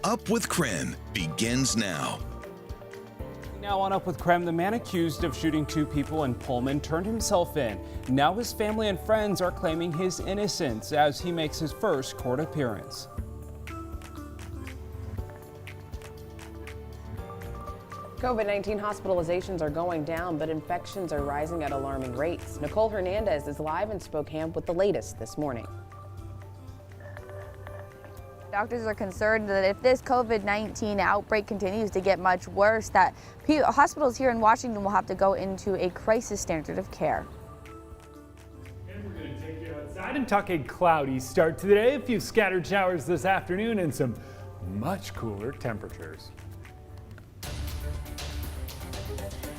Up with KREM begins now. Now on Up with KREM, the man accused of shooting 2 people in Pullman turned himself in. Now his family and friends are claiming his innocence as he makes his first court appearance. COVID-19 hospitalizations are going down, but infections are rising at alarming rates. Nicole Hernandez is live in Spokane with the latest this morning. Doctors are concerned that if this COVID-19 outbreak continues to get much worse, that hospitals here in Washington will have to go into a crisis standard of care. And we're going to take you outside and talk a cloudy start to the day. A few scattered showers this afternoon and some much cooler temperatures.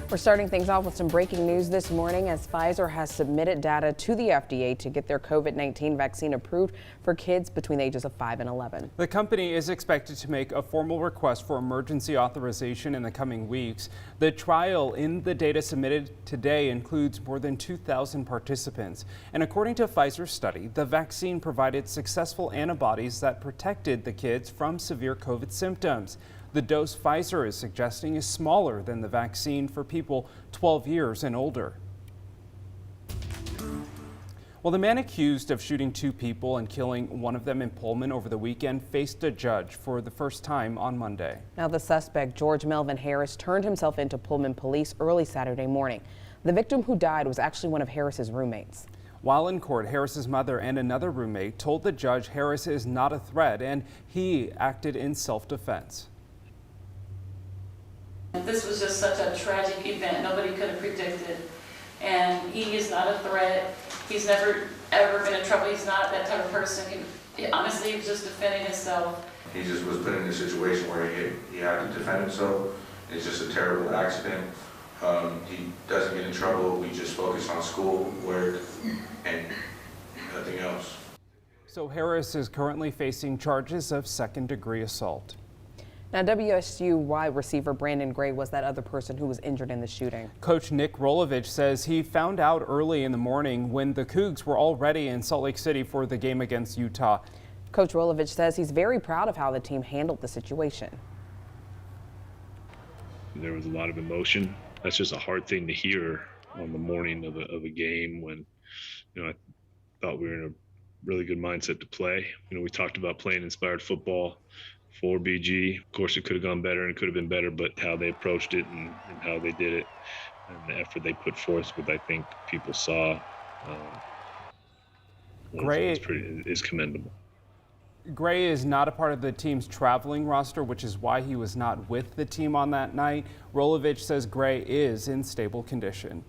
We're starting things off with some breaking news this morning as Pfizer has submitted data to the FDA to get their COVID-19 vaccine approved for kids between the ages of 5 and 11. The company is expected to make a formal request for emergency authorization in the coming weeks. The trial in the data submitted today includes more than 2,000 participants. And according to Pfizer's study, the vaccine provided successful antibodies that protected the kids from severe COVID symptoms. The dose Pfizer is suggesting is smaller than the vaccine for people 12 years and older. Well, the man accused of shooting 2 people and killing one of them in Pullman over the weekend faced a judge for the first time on Monday. Now the suspect, George Melvin Harris, turned himself into Pullman police early Saturday morning. The victim who died was actually one of Harris's roommates. While in court, Harris's mother and another roommate told the judge Harris is not a threat and he acted in self-defense. This was just such a tragic event. Nobody could have predicted. And he is not a threat. He's never, ever been in trouble. He's not that type of person. He honestly was just defending himself. He just was put in a situation where he had to defend himself. It's just a terrible accident. He doesn't get in trouble. We just focus on school, work, and nothing else. So Harris is currently facing charges of second-degree assault. Now, WSU wide receiver Brandon Gray was that other person who was injured in the shooting. Coach Nick Rolovich says he found out early in the morning when the Cougs were already in Salt Lake City for the game against Utah. Coach Rolovich says he's very proud of how the team handled the situation. There was a lot of emotion. That's just a hard thing to hear on the morning of a game when, I thought we were in a really good mindset to play. We talked about playing inspired football for BG. Of course, it could have gone better and it could have been better, but how they approached it and how they did it and the effort they put forth, what I think people saw is commendable. Gray is not a part of the team's traveling roster, which is why he was not with the team on that night. Rolovich says Gray is in stable condition.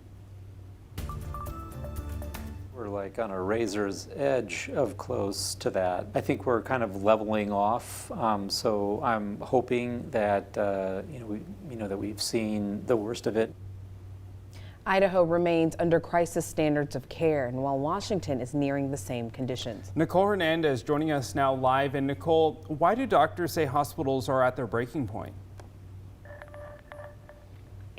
We're like on a razor's edge of close to that. I think we're kind of leveling off. So I'm hoping that that we've seen the worst of it. Idaho remains under crisis standards of care, and while Washington is nearing the same conditions. Nicole Hernandez joining us now live. And Nicole, why do doctors say hospitals are at their breaking point?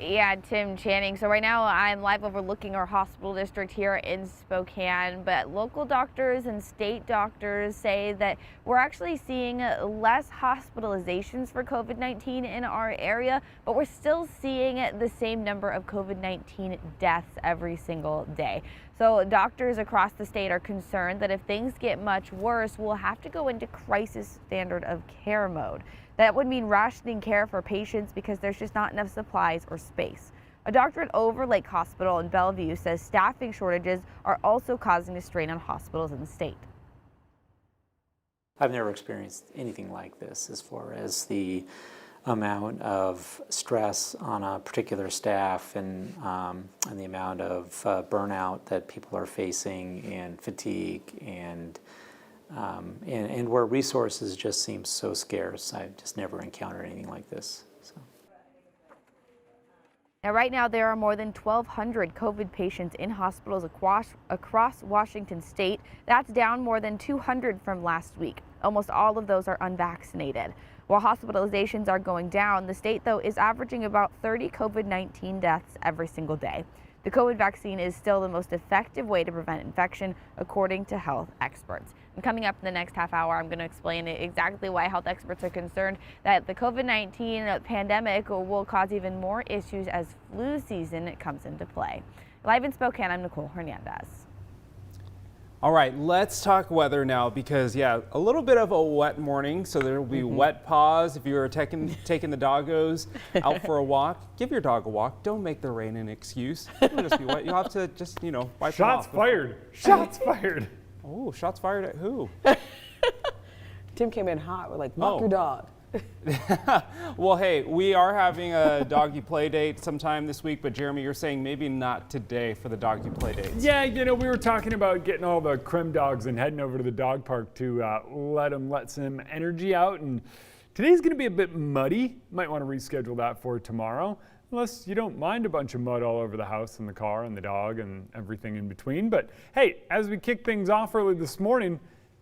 Yeah, Tim Channing. So right now I'm live overlooking our hospital district here in Spokane, but local doctors and state doctors say that we're actually seeing less hospitalizations for COVID-19 in our area, but we're still seeing the same number of COVID-19 deaths every single day. So doctors across the state are concerned that if things get much worse, we'll have to go into crisis standard of care mode. That would mean rationing care for patients because there's just not enough supplies or space. A doctor at Overlake Hospital in Bellevue says staffing shortages are also causing a strain on hospitals in the state. I've never experienced anything like this as far as the amount of stress on a particular staff and the amount of burnout that people are facing and fatigue and where resources just seem so scarce. I've just never encountered anything like this. So. Now, right now, there are more than 1,200 COVID patients in hospitals across Washington state. That's down more than 200 from last week. Almost all of those are unvaccinated. While hospitalizations are going down, the state, though, is averaging about 30 COVID-19 deaths every single day. The COVID vaccine is still the most effective way to prevent infection, according to health experts. And coming up in the next half hour, I'm going to explain exactly why health experts are concerned that the COVID-19 pandemic will cause even more issues as flu season comes into play. Live in Spokane, I'm Nicole Hernandez. All right, let's talk weather now because, yeah, a little bit of a wet morning, so there will be wet paws. If you are taking the doggos out for a walk, give your dog a walk. Don't make the rain an excuse. It'll just be wet. You'll have to just, wipe them off. Shots fired. Shots fired. Oh, shots fired at who? Tim came in hot. We're like, walk your dog. Well, hey, we are having a doggy play date sometime this week, but Jeremy, you're saying maybe not today for the doggy play dates. Yeah, we were talking about getting all the KREM dogs and heading over to the dog park to let some energy out. And today's going to be a bit muddy. Might want to reschedule that for tomorrow, unless you don't mind a bunch of mud all over the house and the car and the dog and everything in between. But hey, as we kick things off early this morning,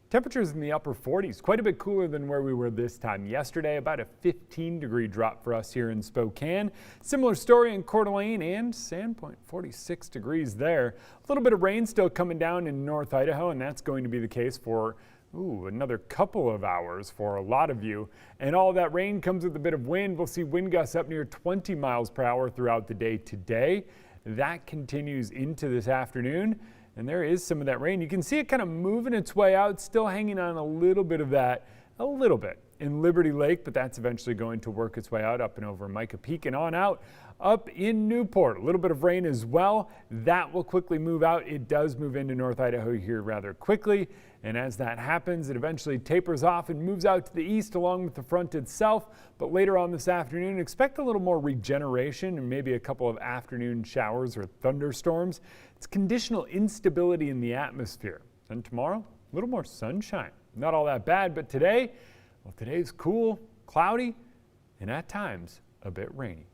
temperatures in the upper 40s, quite a bit cooler than where we were this time yesterday, about a 15-degree drop for us here in Spokane. Similar story in Coeur d'Alene and Sandpoint, 46 degrees there. A little bit of rain still coming down in North Idaho, and that's going to be the case for another couple of hours for a lot of you. And all that rain comes with a bit of wind. We'll see wind gusts up near 20 miles per hour throughout the day today. That continues into this afternoon. And there is some of that rain. You can see it kind of moving its way out, still hanging on a little bit of that, in Liberty Lake, but that's eventually going to work its way out up and over Micah Peak and on out up in Newport. A little bit of rain as well. That will quickly move out. It does move into North Idaho here rather quickly. And as that happens, it eventually tapers off and moves out to the east along with the front itself. But later on this afternoon, expect a little more regeneration and maybe a couple of afternoon showers or thunderstorms. It's conditional instability in the atmosphere. Then tomorrow, a little more sunshine. Not all that bad, but today, today's cool, cloudy, and at times a bit rainy.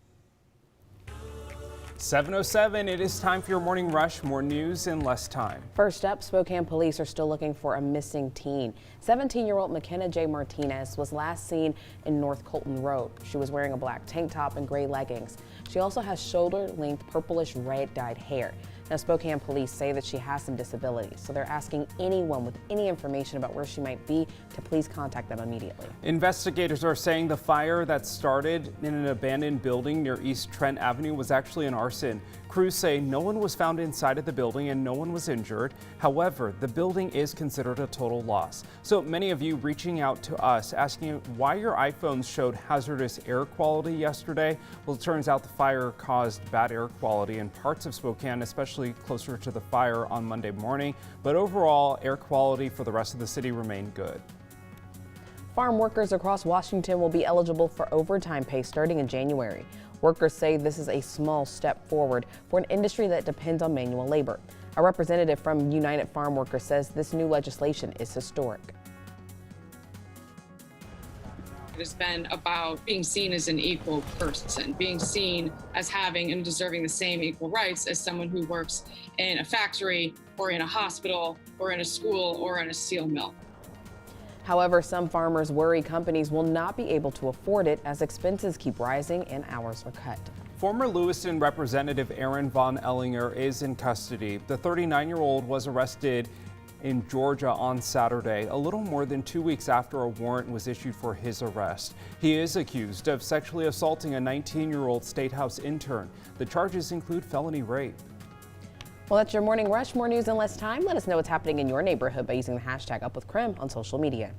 7:07, it is time for your morning rush. More news in less time. First up, Spokane police are still looking for a missing teen. 17-year-old McKenna J. Martinez was last seen in North Colton Road. She was wearing a black tank top and gray leggings. She also has shoulder-length purplish red dyed hair. Now, Spokane police say that she has some disabilities, so they're asking anyone with any information about where she might be to please contact them immediately. Investigators are saying the fire that started in an abandoned building near East Trent Avenue was actually an arson. Crews say no one was found inside of the building and no one was injured. However, the building is considered a total loss. So many of you reaching out to us asking why your iPhones showed hazardous air quality yesterday. Well, it turns out the fire caused bad air quality in parts of Spokane, especially closer to the fire on Monday morning. But overall, air quality for the rest of the city remained good. Farm workers across Washington will be eligible for overtime pay starting in January. Workers say this is a small step forward for an industry that depends on manual labor. A representative from United Farm Workers says this new legislation is historic. It has been about being seen as an equal person, being seen as having and deserving the same equal rights as someone who works in a factory or in a hospital or in a school or in a steel mill. However, some farmers worry companies will not be able to afford it as expenses keep rising and hours are cut. Former Lewiston Representative Aaron Von Ellinger is in custody. The 39-year-old was arrested in Georgia on Saturday, a little more than 2 weeks after a warrant was issued for his arrest. He is accused of sexually assaulting a 19-year-old State House intern. The charges include felony rape. Well, that's your Morning Rush. More news in less time. Let us know what's happening in your neighborhood by using the hashtag #UpWithKREM on social media.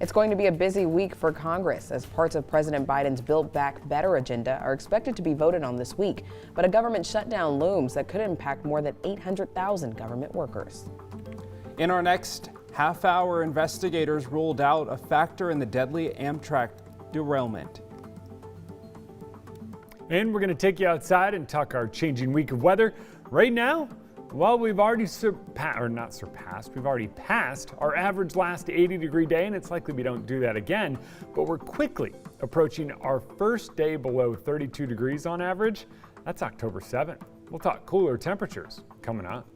It's going to be a busy week for Congress as parts of President Biden's Build Back Better agenda are expected to be voted on this week. But a government shutdown looms that could impact more than 800,000 government workers. In our next half hour, investigators ruled out a factor in the deadly Amtrak derailment. And we're going to take you outside and talk our changing week of weather. Right now, well, we've already we've already passed our average last 80-degree day, and it's likely we don't do that again. But we're quickly approaching our first day below 32 degrees on average. That's October 7th. We'll talk cooler temperatures coming up.